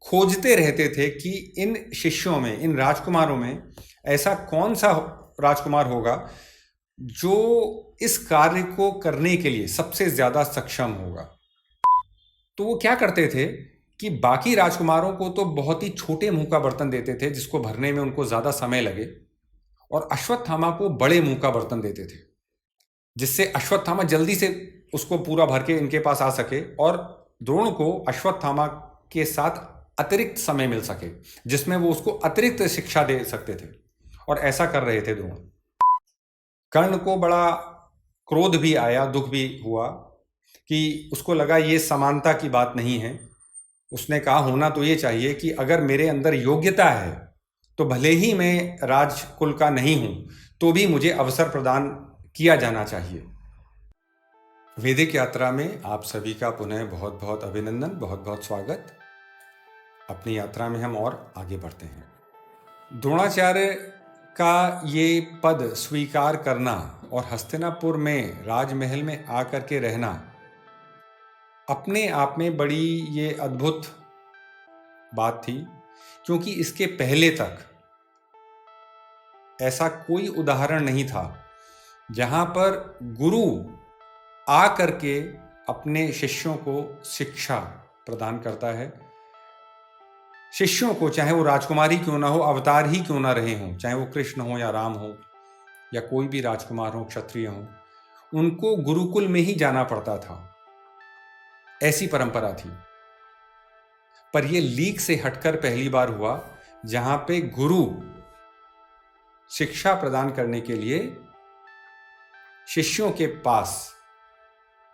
खोजते रहते थे कि इन शिष्यों में, इन राजकुमारों में ऐसा कौन सा राजकुमार होगा जो इस कार्य को करने के लिए सबसे ज्यादा सक्षम होगा। तो वो क्या करते थे कि बाकी राजकुमारों को तो बहुत ही छोटे मुंह का बर्तन देते थे जिसको भरने में उनको ज्यादा समय लगे, और अश्वत्थामा को बड़े मुंह का बर्तन देते थे जिससे अश्वत्थामा जल्दी से उसको पूरा भर के इनके पास आ सके, और द्रोण को अश्वत्थामा के साथ अतिरिक्त समय मिल सके जिसमें वो उसको अतिरिक्त शिक्षा दे सकते थे। और ऐसा कर रहे थे द्रोण। कर्ण को बड़ा क्रोध भी आया, दुख भी हुआ कि उसको लगा ये समानता की बात नहीं है। उसने कहा होना तो ये चाहिए कि अगर मेरे अंदर योग्यता है तो भले ही मैं राजकुल का नहीं हूं तो भी मुझे अवसर प्रदान किया जाना चाहिए। वैदिक यात्रा में आप सभी का पुनः बहुत बहुत अभिनंदन, बहुत बहुत स्वागत। अपनी यात्रा में हम और आगे बढ़ते हैं। द्रोणाचार्य का ये पद स्वीकार करना और हस्तिनापुर में राजमहल में आकर के रहना अपने आप में बड़ी ये अद्भुत बात थी, क्योंकि इसके पहले तक ऐसा कोई उदाहरण नहीं था जहां पर गुरु आ करके अपने शिष्यों को शिक्षा प्रदान करता है। शिष्यों को, चाहे वो राजकुमारी क्यों ना हो, अवतार ही क्यों ना रहे हों, चाहे वो कृष्ण हो या राम हो या कोई भी राजकुमार हो, क्षत्रिय हो, उनको गुरुकुल में ही जाना पड़ता था। ऐसी परंपरा थी। पर यह लीक से हटकर पहली बार हुआ जहां पे गुरु शिक्षा प्रदान करने के लिए शिष्यों के पास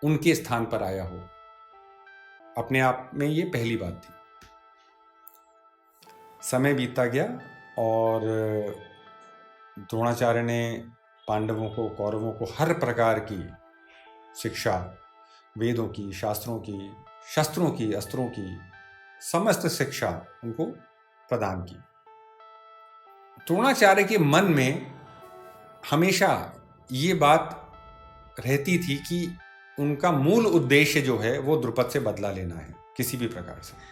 उनके स्थान पर आया हो। अपने आप में ये पहली बात थी। समय बीतता गया और द्रोणाचार्य ने पांडवों को, कौरवों को हर प्रकार की शिक्षा, वेदों की, शास्त्रों की, शस्त्रों की, अस्त्रों की, समस्त शिक्षा उनको प्रदान की। द्रोणाचार्य के मन में हमेशा ये बात रहती थी कि उनका मूल उद्देश्य जो है वो द्रुपद से बदला लेना है किसी भी प्रकार से।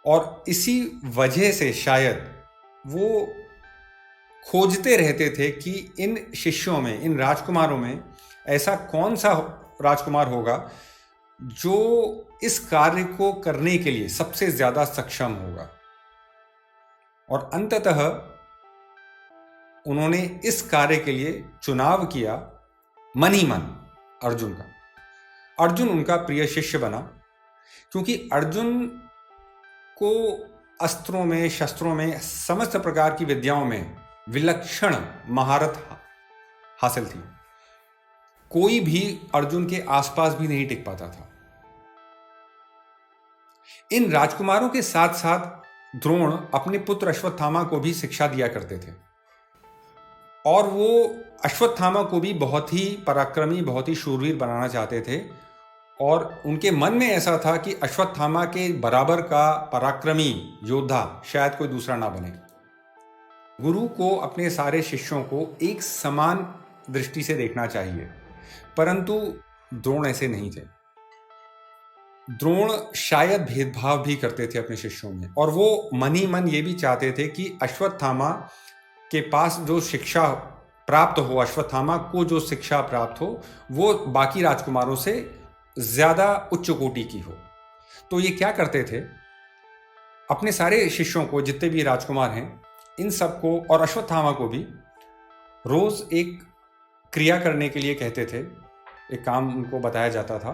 और इसी वजह से शायद वो खोजते रहते थे कि इन शिष्यों में, इन राजकुमारों में ऐसा कौन सा राजकुमार होगा जो इस कार्य को करने के लिए सबसे ज्यादा सक्षम होगा। और अंततः उन्होंने इस कार्य के लिए चुनाव किया मन ही मन अर्जुन का। अर्जुन उनका प्रिय शिष्य बना क्योंकि अर्जुन को अस्त्रों में, शस्त्रों में, समस्त प्रकार की विद्याओं में विलक्षण महारत हासिल थी। कोई भी अर्जुन के आसपास भी नहीं टिक पाता था। इन राजकुमारों के साथ साथ द्रोण अपने पुत्र अश्वत्थामा को भी शिक्षा दिया करते थे, और वो अश्वत्थामा को भी बहुत ही पराक्रमी, बहुत ही शूरवीर बनाना चाहते थे। और उनके मन में ऐसा था कि अश्वत्थामा के बराबर का पराक्रमी योद्धा शायद कोई दूसरा ना बने। गुरु को अपने सारे शिष्यों को एक समान दृष्टि से देखना चाहिए, परंतु द्रोण ऐसे नहीं थे। द्रोण शायद भेदभाव भी करते थे अपने शिष्यों में, और वो मन ही मन ये भी चाहते थे कि अश्वत्थामा के पास जो शिक्षा प्राप्त हो, अश्वत्थामा को जो शिक्षा प्राप्त हो, वो बाकी राजकुमारों से ज्यादा उच्च कोटि की हो। तो ये क्या करते थे, अपने सारे शिष्यों को, जितने भी राजकुमार हैं, इन सबको और अश्वत्थामा को भी रोज एक क्रिया करने के लिए कहते थे। एक काम उनको बताया जाता था,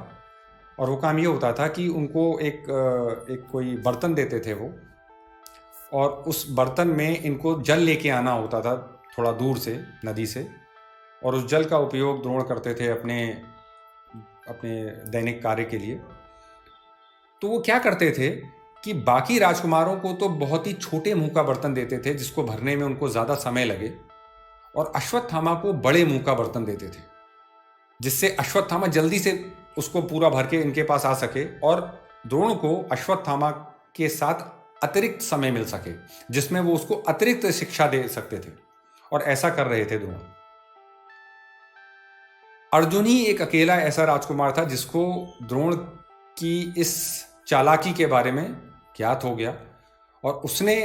और वो काम ये होता था कि उनको एक कोई बर्तन देते थे वो, और उस बर्तन में इनको जल लेके आना होता था थोड़ा दूर से, नदी से, और उस जल का उपयोग द्रोण करते थे अपने दैनिक कार्य के लिए। तो वो क्या करते थे कि बाकी राजकुमारों को तो बहुत ही छोटे मुंह का बर्तन देते थे जिसको भरने में उनको ज्यादा समय लगे, और अश्वत्थामा को बड़े मुंह का बर्तन देते थे जिससे अश्वत्थामा जल्दी से उसको पूरा भर के इनके पास आ सके, और द्रोण को अश्वत्थामा के साथ अतिरिक्त समय मिल सके जिसमें वो उसको अतिरिक्त शिक्षा दे सकते थे। और ऐसा कर रहे थे द्रोण। अर्जुन ही एक अकेला ऐसा राजकुमार था जिसको द्रोण की इस चालाकी के बारे में ज्ञात हो गया और उसने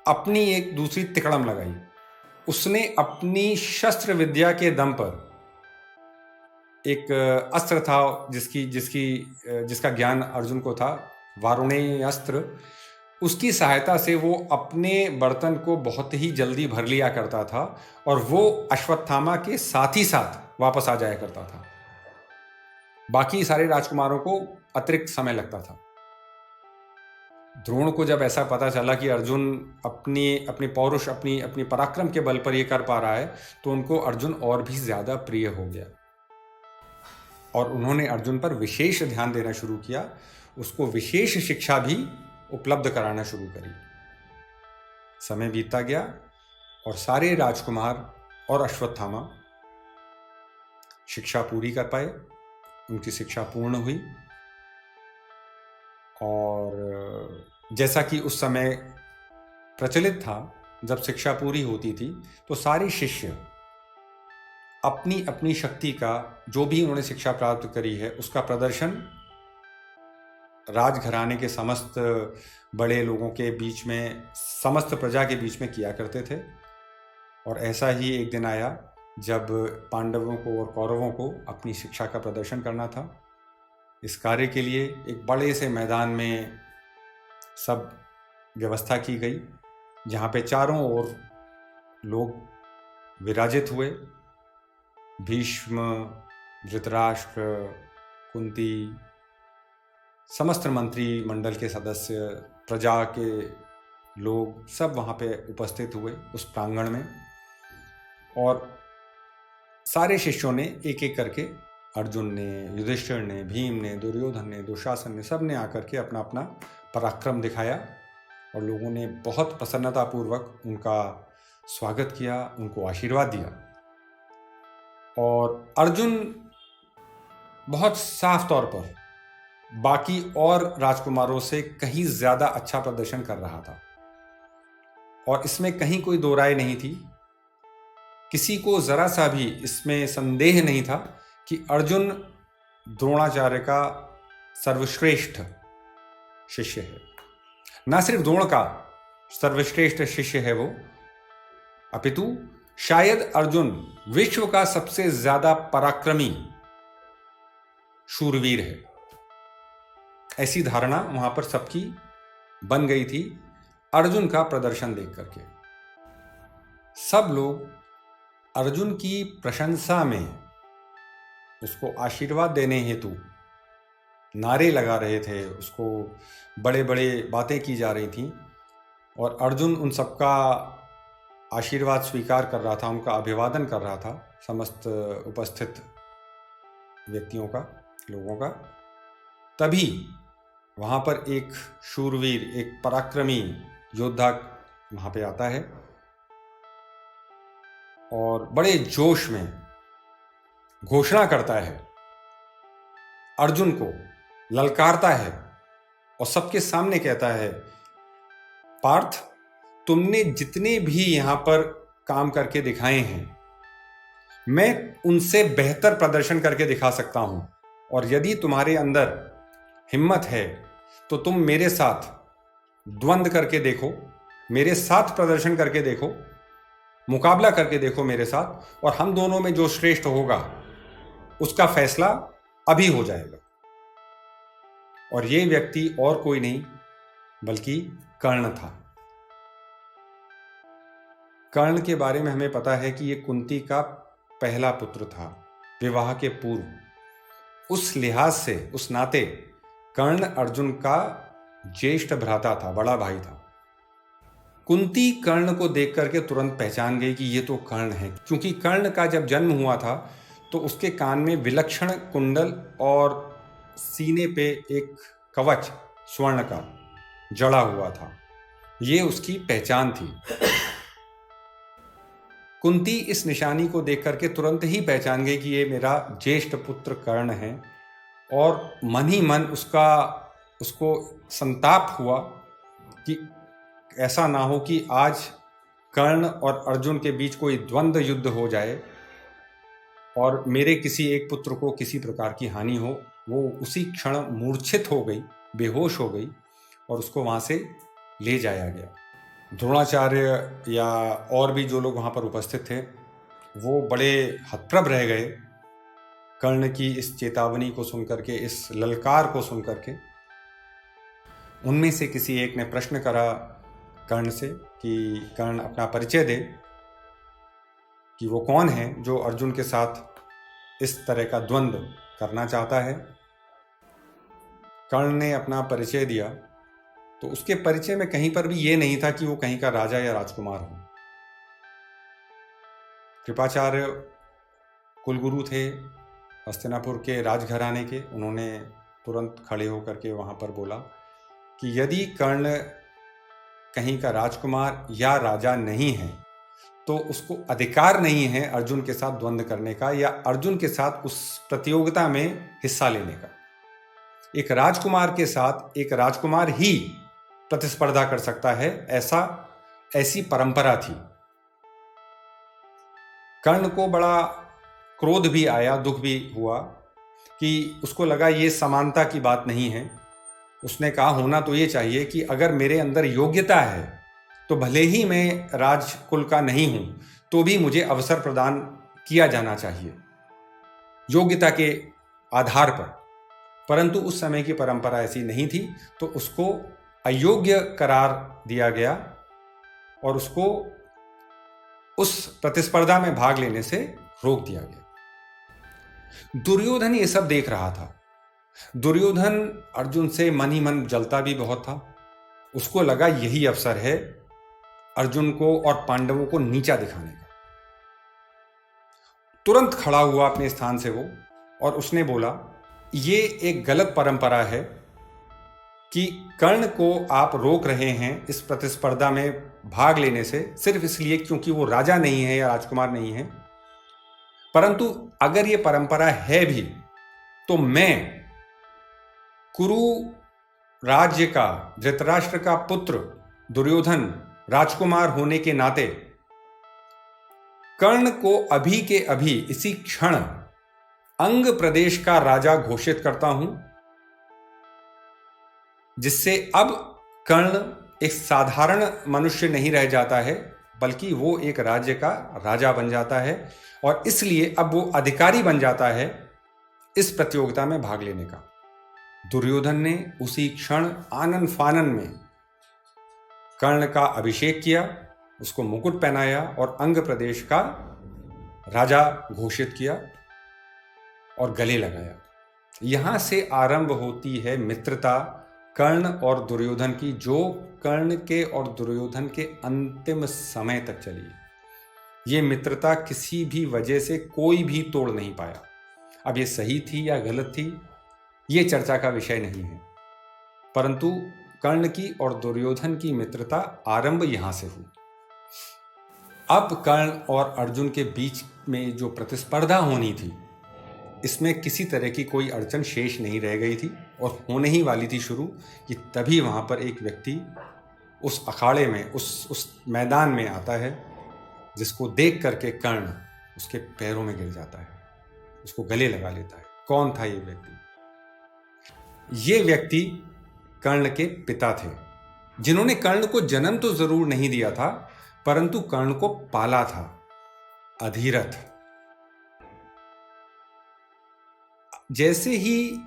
अपनी एक दूसरी तिकड़म लगाई। उसने अपनी शस्त्र विद्या के दम पर, एक अस्त्र था जिसका ज्ञान अर्जुन को था, वारुणेय अस्त्र, उसकी सहायता से वो अपने बर्तन को बहुत ही जल्दी भर लिया करता था और वो अश्वत्थामा के साथ ही साथ वापस आ जाया करता था। बाकी सारे राजकुमारों को अतिरिक्त समय लगता था। द्रोण को जब ऐसा पता चला कि अर्जुन अपनी पौरुष, अपनी पराक्रम के बल पर ये कर पा रहा है, तो उनको अर्जुन और भी ज्यादा प्रिय हो गया और उन्होंने अर्जुन पर विशेष ध्यान देना शुरू किया, उसको विशेष शिक्षा भी उपलब्ध कराना शुरू करी। समय बीतता गया और सारे राजकुमार और अश्वत्थामा शिक्षा पूरी कर पाए, उनकी शिक्षा पूर्ण हुई। और जैसा कि उस समय प्रचलित था, जब शिक्षा पूरी होती थी तो सारे शिष्य अपनी अपनी शक्ति का, जो भी उन्होंने शिक्षा प्राप्त करी है, उसका प्रदर्शन राजघराने के समस्त बड़े लोगों के बीच में, समस्त प्रजा के बीच में किया करते थे। और ऐसा ही एक दिन आया जब पांडवों को और कौरवों को अपनी शिक्षा का प्रदर्शन करना था। इस कार्य के लिए एक बड़े से मैदान में सब व्यवस्था की गई, जहाँ पे चारों ओर लोग विराजित हुए। भीष्म, धृतराष्ट्र, कुंती, समस्त मंत्री मंडल के सदस्य, प्रजा के लोग सब वहाँ पे उपस्थित हुए उस प्रांगण में। और सारे शिष्यों ने एक एक करके, अर्जुन ने, युधिष्ठिर ने, भीम ने, दुर्योधन ने, दुशासन ने, सब ने आकर के अपना अपना पराक्रम दिखाया और लोगों ने बहुत प्रसन्नतापूर्वक उनका स्वागत किया, उनको आशीर्वाद दिया। और अर्जुन बहुत साफ तौर पर बाकी और राजकुमारों से कहीं ज्यादा अच्छा प्रदर्शन कर रहा था और इसमें कहीं कोई दो राय नहीं थी। किसी को जरा सा भी इसमें संदेह नहीं था कि अर्जुन द्रोणाचार्य का सर्वश्रेष्ठ शिष्य है। न सिर्फ द्रोण का सर्वश्रेष्ठ शिष्य है वो, अपितु शायद अर्जुन विश्व का सबसे ज्यादा पराक्रमी शूरवीर है। ऐसी धारणा वहां पर सबकी बन गई थी अर्जुन का प्रदर्शन देख करके। सब लोग अर्जुन की प्रशंसा में, उसको आशीर्वाद देने हेतु नारे लगा रहे थे, उसको बड़े बड़े बातें की जा रही थी और अर्जुन उन सबका आशीर्वाद स्वीकार कर रहा था, उनका अभिवादन कर रहा था, समस्त उपस्थित व्यक्तियों का, लोगों का। तभी वहाँ पर एक शूरवीर, एक पराक्रमी योद्धा वहाँ पे आता है और बड़े जोश में घोषणा करता है, अर्जुन को ललकारता है और सबके सामने कहता है, पार्थ, तुमने जितने भी यहाँ पर काम करके दिखाए हैं, मैं उनसे बेहतर प्रदर्शन करके दिखा सकता हूं और यदि तुम्हारे अंदर हिम्मत है तो तुम मेरे साथ द्वंद्व करके देखो, मेरे साथ प्रदर्शन करके देखो, मुकाबला करके देखो मेरे साथ, और हम दोनों में जो श्रेष्ठ होगा उसका फैसला अभी हो जाएगा। और ये व्यक्ति और कोई नहीं बल्कि कर्ण था। कर्ण के बारे में हमें पता है कि ये कुंती का पहला पुत्र था विवाह के पूर्व। उस लिहाज से, उस नाते कर्ण अर्जुन का ज्येष्ठ भ्राता था, बड़ा भाई था। कुंती कर्ण को देख करके तुरंत पहचान गई कि ये तो कर्ण है, क्योंकि कर्ण का जब जन्म हुआ था तो उसके कान में विलक्षण कुंडल और सीने पे एक कवच स्वर्ण का जड़ा हुआ था। ये उसकी पहचान थी। कुंती इस निशानी को देख करके तुरंत ही पहचान गई कि ये मेरा ज्येष्ठ पुत्र कर्ण है और मन ही मन उसको संताप हुआ कि ऐसा ना हो कि आज कर्ण और अर्जुन के बीच कोई द्वंद्व युद्ध हो जाए और मेरे किसी एक पुत्र को किसी प्रकार की हानि हो। वो उसी क्षण मूर्छित हो गई बेहोश हो गई और उसको वहाँ से ले जाया गया। द्रोणाचार्य या और भी जो लोग वहाँ पर उपस्थित थे वो बड़े हतप्रभ रह गए कर्ण की इस चेतावनी को सुनकर के, इस ललकार को सुनकर के। उनमें से किसी एक ने प्रश्न करा कर्ण से कि कर्ण अपना परिचय दे कि वो कौन है जो अर्जुन के साथ इस तरह का द्वंद्व करना चाहता है। कर्ण ने अपना परिचय दिया तो उसके परिचय में कहीं पर भी ये नहीं था कि वो कहीं का राजा या राजकुमार हो। कृपाचार्य कुलगुरु थे हस्तिनापुर के राजघराने के। उन्होंने तुरंत खड़े होकर के वहाँ पर बोला कि यदि कर्ण कहीं का राजकुमार या राजा नहीं है तो उसको अधिकार नहीं है अर्जुन के साथ द्वंद्व करने का या अर्जुन के साथ उस प्रतियोगिता में हिस्सा लेने का। एक राजकुमार के साथ एक राजकुमार ही प्रतिस्पर्धा कर सकता है, ऐसी परंपरा थी। कर्ण को बड़ा क्रोध भी आया, दुख भी हुआ कि उसको लगा ये समानता की बात नहीं है। उसने कहा होना तो ये चाहिए कि अगर मेरे अंदर योग्यता है तो भले ही मैं राजकुल का नहीं हूं तो भी मुझे अवसर प्रदान किया जाना चाहिए योग्यता के आधार पर। परंतु उस समय की परंपरा ऐसी नहीं थी तो उसको अयोग्य करार दिया गया और उसको उस प्रतिस्पर्धा में भाग लेने से रोक दिया गया। दुर्योधन ये सब देख रहा था। दुर्योधन अर्जुन से मन ही मन जलता भी बहुत था। उसको लगा यही अवसर है अर्जुन को और पांडवों को नीचा दिखाने का। तुरंत खड़ा हुआ अपने स्थान से वो और उसने बोला ये एक गलत परंपरा है कि कर्ण को आप रोक रहे हैं इस प्रतिस्पर्धा में भाग लेने से सिर्फ इसलिए क्योंकि वो राजा नहीं है या राजकुमार नहीं है। परंतु अगर ये परंपरा है भी तो मैं कुरु राज्य का धृतराष्ट्र का पुत्र दुर्योधन राजकुमार होने के नाते कर्ण को अभी के अभी इसी क्षण अंग प्रदेश का राजा घोषित करता हूं, जिससे अब कर्ण एक साधारण मनुष्य नहीं रह जाता है बल्कि वो एक राज्य का राजा बन जाता है और इसलिए अब वो अधिकारी बन जाता है इस प्रतियोगिता में भाग लेने का। दुर्योधन ने उसी क्षण आनन फानन में कर्ण का अभिषेक किया, उसको मुकुट पहनाया और अंग प्रदेश का राजा घोषित किया और गले लगाया। यहां से आरंभ होती है मित्रता कर्ण और दुर्योधन की, जो कर्ण के और दुर्योधन के अंतिम समय तक चली। ये मित्रता किसी भी वजह से कोई भी तोड़ नहीं पाया। अब ये सही थी या गलत थी ये चर्चा का विषय नहीं है, परंतु कर्ण की और दुर्योधन की मित्रता आरंभ यहां से हुई। अब कर्ण और अर्जुन के बीच में जो प्रतिस्पर्धा होनी थी इसमें किसी तरह की कोई अड़चन शेष नहीं रह गई थी और होने ही वाली थी शुरू कि तभी वहां पर एक व्यक्ति उस अखाड़े में उस मैदान में आता है जिसको देख करके कर्ण उसके पैरों में गिर जाता है, उसको गले लगा लेता है। कौन था ये व्यक्ति? ये व्यक्ति कर्ण के पिता थे, जिन्होंने कर्ण को जन्म तो जरूर नहीं दिया था परंतु कर्ण को पाला था, अधिरथ। जैसे ही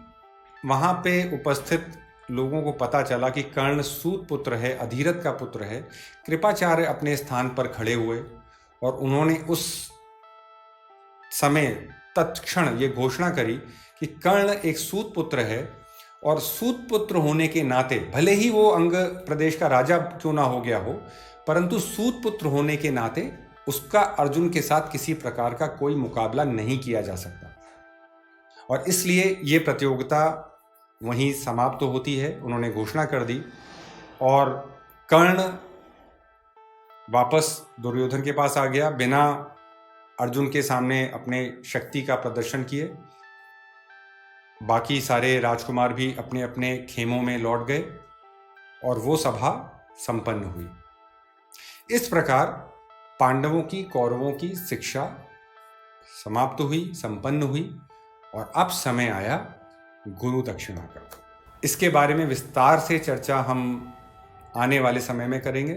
वहां पे उपस्थित लोगों को पता चला कि कर्ण सूत पुत्र है, अधिरथ का पुत्र है, कृपाचार्य अपने स्थान पर खड़े हुए और उन्होंने उस समय तत्क्षण ये घोषणा करी कि कर्ण एक सूत पुत्र है और सूत पुत्र होने के नाते भले ही वो अंग प्रदेश का राजा क्यों ना हो गया हो, परंतु सूत पुत्र होने के नाते उसका अर्जुन के साथ किसी प्रकार का कोई मुकाबला नहीं किया जा सकता और इसलिए ये प्रतियोगिता वहीं समाप्त तो होती है। उन्होंने घोषणा कर दी और कर्ण वापस दुर्योधन के पास आ गया बिना अर्जुन के सामने अपने शक्ति का प्रदर्शन किए। बाकी सारे राजकुमार भी अपने अपने खेमों में लौट गए और वो सभा संपन्न हुई। इस प्रकार पांडवों की कौरवों की शिक्षा समाप्त हुई, संपन्न हुई और अब समय आया गुरु दक्षिणा का। इसके बारे में विस्तार से चर्चा हम आने वाले समय में करेंगे।